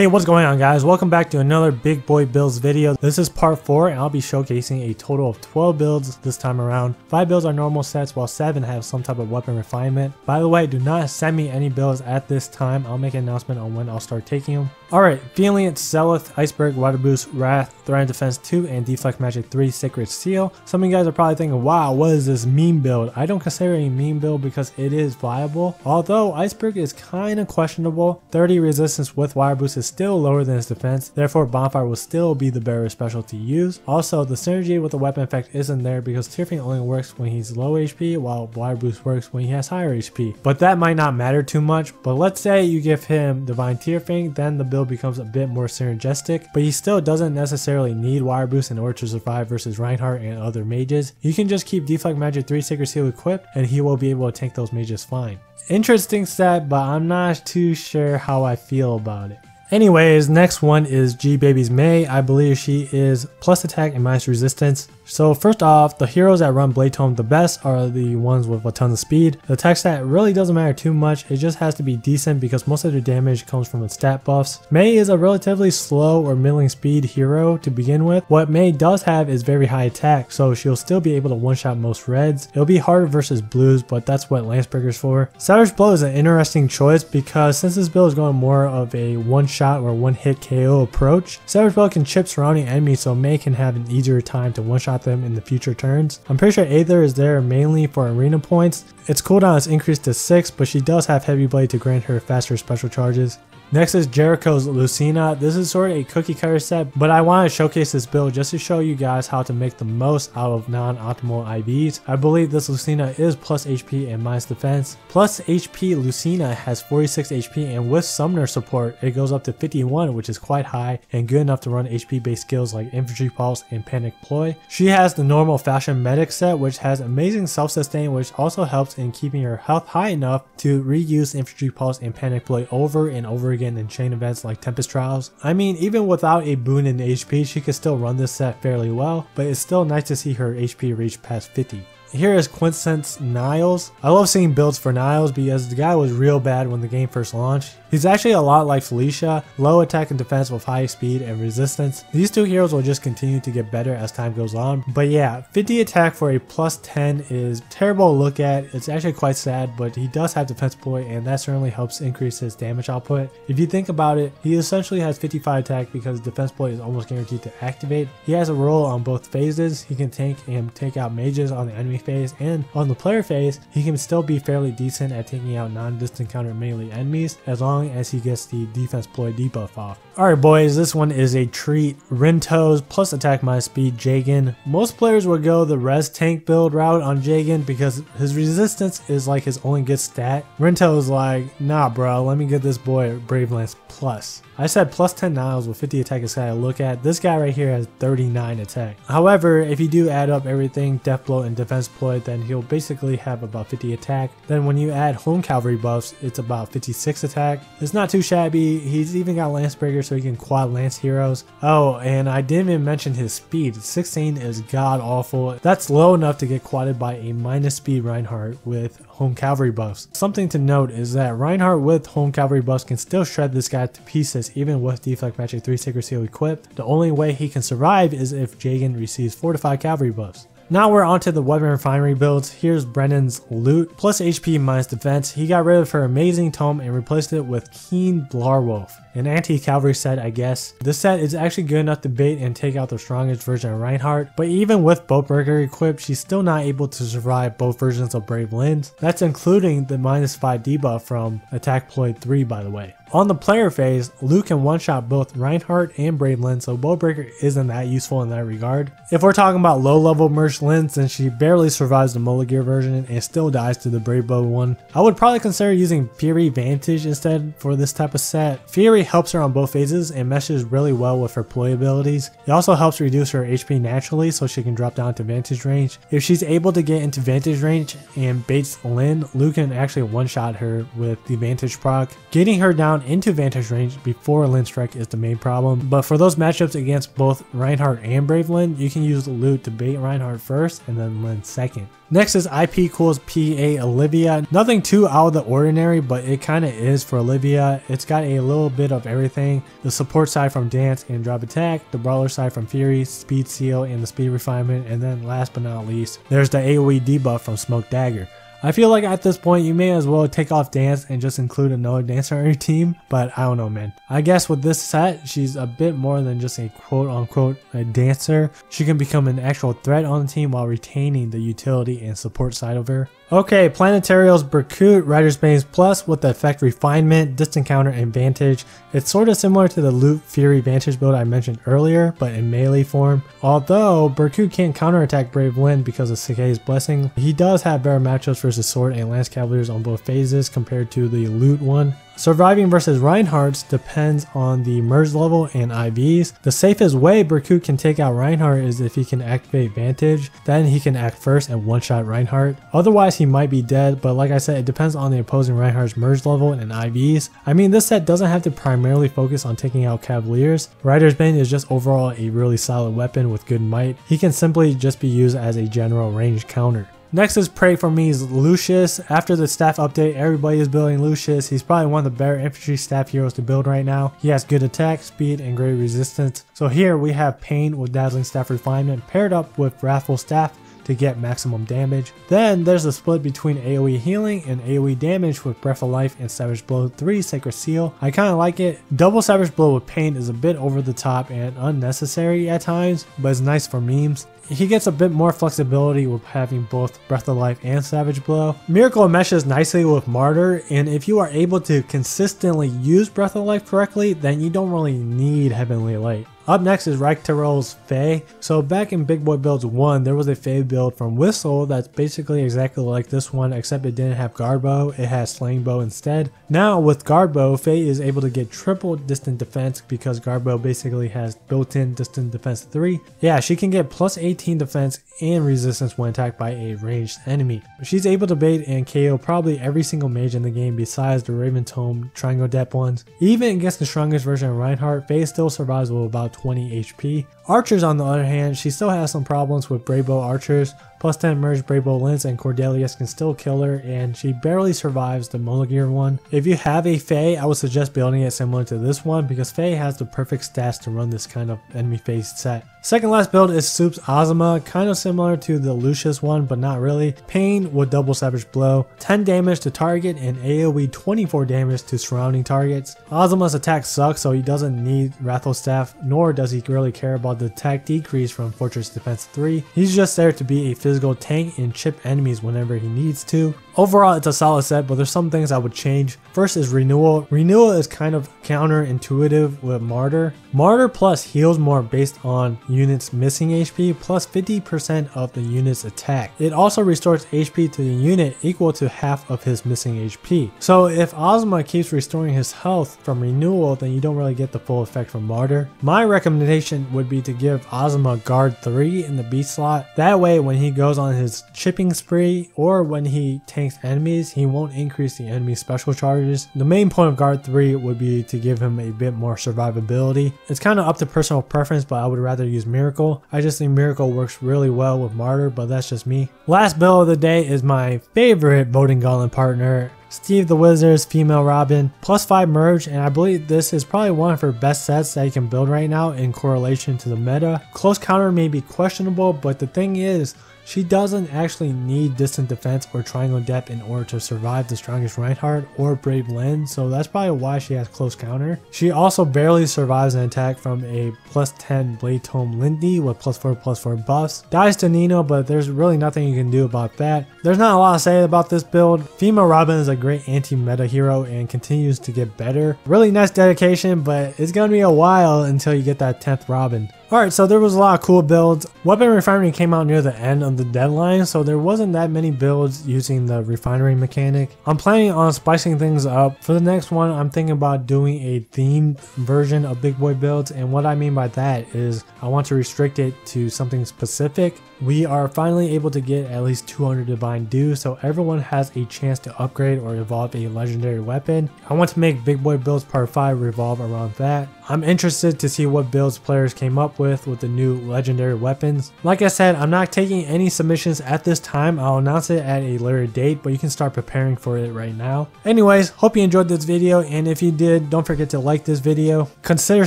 Hey, what's going on, guys? Welcome back to another Big Boy Builds video. This is part 4 and I'll be showcasing a total of 12 builds this time around. 5 builds are normal sets while 7 have some type of weapon refinement. By the way, do not send me any builds at this time. I'll make an announcement on when I'll start taking them. Alright, Valiant, Seliph, Iceberg, Water Boost, Wrath, Threat Defense 2, and Deflect Magic 3 Sacred Seal. Some of you guys are probably thinking, wow, what is this meme build? I don't consider it a meme build because it is viable. Although Iceberg is kind of questionable. 30 resistance with Water Boost is still lower than his defense, therefore Bonfire will still be the better special to use. Also, the synergy with the weapon effect isn't there because Tearfing only works when he's low HP while Water Boost works when he has higher HP. But that might not matter too much, but let's say you give him Divine Tearfing, then the build becomes a bit more synergistic, but he still doesn't necessarily need Water Boost in order to survive versus Reinhardt and other mages. You can just keep Deflect Magic 3 Sacred Seal equipped and he will be able to tank those mages fine. Interesting set, but I'm not too sure how I feel about it. Anyways, next one is G Baby's Mei. I believe she is plus attack and minus resistance. So first off, the heroes that run Blade Tome the best are the ones with a ton of speed. The attack stat really doesn't matter too much, it just has to be decent because most of their damage comes from its stat buffs. Mei is a relatively slow or middling speed hero to begin with. What Mei does have is very high attack, so she'll still be able to one-shot most reds. It'll be harder versus blues, but that's what Lancebreaker's for. Savage Blow is an interesting choice because since this build is going more of a one-shot or one-hit KO approach, Savage Blow can chip surrounding enemies so Mei can have an easier time to one-shot them in the future turns. I'm pretty sure Aether is there mainly for arena points. Its cooldown is increased to 6, but she does have Heavy Blade to grant her faster special charges. Next is Jericho's Lucina. This is sort of a cookie cutter set, but I want to showcase this build just to show you guys how to make the most out of non-optimal IVs. I believe this Lucina is plus HP and minus defense. Plus HP Lucina has 46 HP and with summoner support it goes up to 51, which is quite high and good enough to run HP based skills like Infantry Pulse and Panic Ploy. She has the normal fashion medic set which has amazing self-sustain, which also helps in keeping her health high enough to reuse Infantry Pulse and Panic Ploy over and over again in chain events like Tempest Trials. I mean, even without a boon in HP, she could still run this set fairly well, but it's still nice to see her HP reach past 50. Here is Quintessence Niles. I love seeing builds for Niles because the guy was real bad when the game first launched. He's actually a lot like Felicia, low attack and defense with high speed and resistance. These two heroes will just continue to get better as time goes on. But yeah, 50 attack for a plus 10 is terrible to look at. It's actually quite sad, but he does have defense ploy and that certainly helps increase his damage output. If you think about it, he essentially has 55 attack because defense ploy is almost guaranteed to activate. He has a role on both phases. He can tank and take out mages on the enemy phase, and on the player phase he can still be fairly decent at taking out non-distant counter melee enemies as long as he gets the defense ploy debuff off. Alright boys, this one is a treat. Rinto's plus attack minus speed Jagen. Most players would go the res tank build route on Jagen because his resistance is like his only good stat. Rinto is like, nah bro, let me get this boy Brave Lance plus. I said plus 10 Niles with 50 attack is I look at. This guy right here has 39 attack. However, if you do add up everything, Death Blow and Defense Ploy, then he'll basically have about 50 attack. Then when you add Home Cavalry buffs, it's about 56 attack. It's not too shabby. He's even got Lancebreaker so he can quad Lance heroes. Oh, and I didn't even mention his speed. 16 is god awful. That's low enough to get quadded by a minus speed Reinhardt with Home Cavalry buffs. Something to note is that Reinhardt with Home Cavalry buffs can still shred this guy to pieces even with Deflect Magic 3 Sacred Seal equipped. The only way he can survive is if Jagen receives fortified cavalry buffs. Now we're onto the weapon refinery builds. Here's Brennan's Lute, plus HP minus defense. He got rid of her amazing tome and replaced it with Keen Blarwolf, an anti-cavalry set I guess. This set is actually good enough to bait and take out the strongest version of Reinhardt, but even with Boatbreaker equipped, she's still not able to survive both versions of Brave Lens. That's including the minus 5 debuff from Attack Ploy 3 by the way. On the player phase, Lute can one-shot both Reinhardt and Brave Lens, so Boatbreaker isn't that useful in that regard. If we're talking about low-level merged Lens, then she barely survives the Moligear version and still dies to the Brave Bow one. I would probably consider using Fury Vantage instead for this type of set. Fury helps her on both phases and meshes really well with her ploy abilities. It also helps reduce her HP naturally so she can drop down to Vantage range. If she's able to get into Vantage range and baits Lyn, Lute can actually one-shot her with the Vantage proc. Getting her down down into vantage range before Lynn strike is the main problem, but for those matchups against both Reinhardt and Brave Lynn, you can use Lute to bait Reinhardt first and then Lynn second. Next is IP cools PA Olivia. Nothing too out of the ordinary, but it kind of is for Olivia. It's got a little bit of everything. The support side from Dance and Drop Attack, the brawler side from Fury, Speed Seal, and the Speed Refinement, and then last but not least, there's the AoE debuff from Smoke Dagger. I feel like at this point you may as well take off Dance and just include another dancer on your team, but I don't know, man. I guess with this set, she's a bit more than just a quote unquote a dancer. She can become an actual threat on the team while retaining the utility and support side of her. Okay, Planetarial's Berkut, Rider's Bane's Plus with the effect Refinement, Distant Counter, and Vantage. It's sort of similar to the Lute Fury Vantage build I mentioned earlier, but in melee form. Although Berkut can't counterattack Brave Lynn because of Kiseki's Blessing, he does have better matchups versus Sword and Lance Cavaliers on both phases compared to the Lute one. Surviving versus Reinhardt depends on the merge level and IVs. The safest way Berkut can take out Reinhardt is if he can activate Vantage, then he can act first and one-shot Reinhardt. Otherwise he might be dead, but like I said, it depends on the opposing Reinhardt's merge level and IVs. I mean, this set doesn't have to primarily focus on taking out Cavaliers. Rider's Bane is just overall a really solid weapon with good might. He can simply just be used as a general range counter. Next is Pray For Me's Lucius. After the staff update, everybody is building Lucius. He's probably one of the better infantry staff heroes to build right now. He has good attack, speed, and great resistance. So here we have Pain with Dazzling Staff Refinement paired up with Wrathful Staff to get maximum damage. Then there's a split between AoE healing and AoE damage with Breath of Life and Savage Blow 3 Sacred Seal. I kind of like it. Double Savage Blow with Pain is a bit over the top and unnecessary at times, but it's nice for memes. He gets a bit more flexibility with having both Breath of Life and Savage Blow. Miracle meshes nicely with Martyr, and if you are able to consistently use Breath of Life correctly, then you don't really need Heavenly Light. Up next is Rykterol's Faye. So back in Big Boy Builds 1, there was a Faye build from Whistle that's basically exactly like this one, except it didn't have Guard Bow, it has Slaying Bow instead. Now with Guard Bow, Faye is able to get triple distant defense because Guard Bow basically has built-in distant defense 3. Yeah, she can get plus 18 defense and resistance when attacked by a ranged enemy. She's able to bait and KO probably every single mage in the game besides the Raven Tome Triangle Depth ones. Even against the strongest version of Reinhardt, Faye still survives with about 20 HP. Archers on the other hand, she still has some problems with Brave Bow Archers. Plus 10 merged Brave Bow Lance and Cordelius can still kill her, and she barely survives the Monogear one. If you have a Faye, I would suggest building it similar to this one because Faye has the perfect stats to run this kind of enemy phase set. Second last build is Soup's Azama, kind of similar to the Lucius one, but not really. Pain with double Savage Blow, 10 damage to target and AoE 24 damage to surrounding targets. Azama's attack sucks, so he doesn't need Wrathful Staff, nor does he really care about the attack decrease from Fortress Defense 3. He's just there to be a physical tank and chip enemies whenever he needs to. Overall, it's a solid set, but there's some things I would change. First is Renewal. Renewal is kind of counterintuitive with Martyr. Martyr plus heals more based on units missing HP plus 50% of the unit's attack. It also restores HP to the unit equal to half of his missing HP. So if Azama keeps restoring his health from Renewal, then you don't really get the full effect from Martyr. My recommendation would be to give Azama Guard 3 in the B slot. That way when he goes on his chipping spree or when he tanks enemies, he won't increase the enemy special charges. The main point of Guard 3 would be to give him a bit more survivability. It's kind of up to personal preference, but I would rather use Miracle. I just think Miracle works really well with Martyr, but that's just me. Last build of the day is my favorite Voting Gauntlet partner, Steve the Wizard's Female Robin, plus 5 merge, and I believe this is probably one of her best sets that you can build right now in correlation to the meta. Close counter may be questionable, but the thing is, she doesn't actually need distant defense or triangle depth in order to survive the strongest Reinhardt or Brave Lynn, so that's probably why she has close counter. She also barely survives an attack from a plus 10 Blade Tome Lindy with plus 4 buffs. Dies to Nino, but there's really nothing you can do about that. There's not a lot to say about this build. Female Robin is a great anti-meta hero and continues to get better. Really nice dedication, but it's gonna be a while until you get that 10th Robin. Alright, so there was a lot of cool builds. Weapon Refinery came out near the end of the deadline, so there wasn't that many builds using the refinery mechanic. I'm planning on spicing things up. For the next one, I'm thinking about doing a themed version of Big Boy Builds, and what I mean by that is I want to restrict it to something specific. we are finally able to get at least 200 divine dues, so everyone has a chance to upgrade or evolve a legendary weapon. I want to make Big Boy Builds Part 5 revolve around that. I'm interested to see what builds players came up with the new legendary weapons. Like I said, I'm not taking any submissions at this time. I'll announce it at a later date, but you can start preparing for it right now. Anyways, hope you enjoyed this video, and if you did, don't forget to like this video. Consider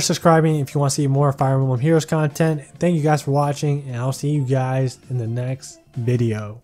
subscribing if you want to see more Fire Emblem Heroes content. Thank you guys for watching, and I'll see you guys in the next video.